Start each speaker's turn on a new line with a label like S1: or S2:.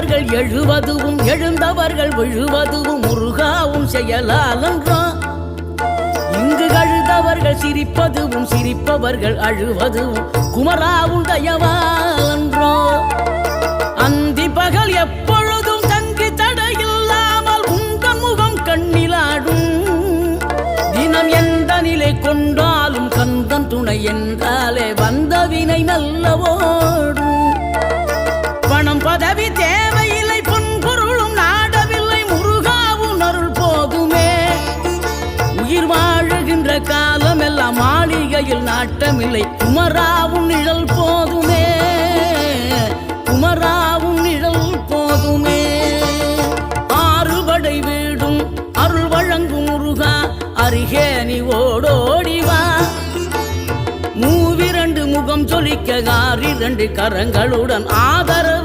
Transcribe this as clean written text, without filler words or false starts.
S1: விழுந்தவர்கள் எழுவதுவும் எழுந்தவர்கள் விழுவதுவும் முருகாவும் செயலாலன்றோ. இங்கு அழுதவர்கள் சிரிப்பதுவும் சிரிப்பவர்கள் அழுவதுவும் குமராவும் தயவாலன்றோ. அந்தி பகல் எப்பொழுதும் தங்கி தடையில்லாமல் உங்கள் முகம் கண்ணிலாடும். தினம் எந்த நிலை கொண்டாலும் கந்தன் துணை என்றாலே வந்த வினை நல்லவோடும். பணம் பதவி தேவையில்லை பொன்பொருளும் நாடவில்லை முருகாவும் அருள் போதுமே. உயிர் வாழுகின்ற காலம் எல்லாம் மாளிகையில் நாட்டமில்லை குமராவும் நிழல் போதுமே. குமராவும் நிழல் போதுமே. ஆறுபடை வீடும் அருள் வழங்கும் முருகா அருகே நீ ஓடோடிவா. மூவிரண்டு முகம் சொலிக்க 6 கரங்களுடன் ஆதரவு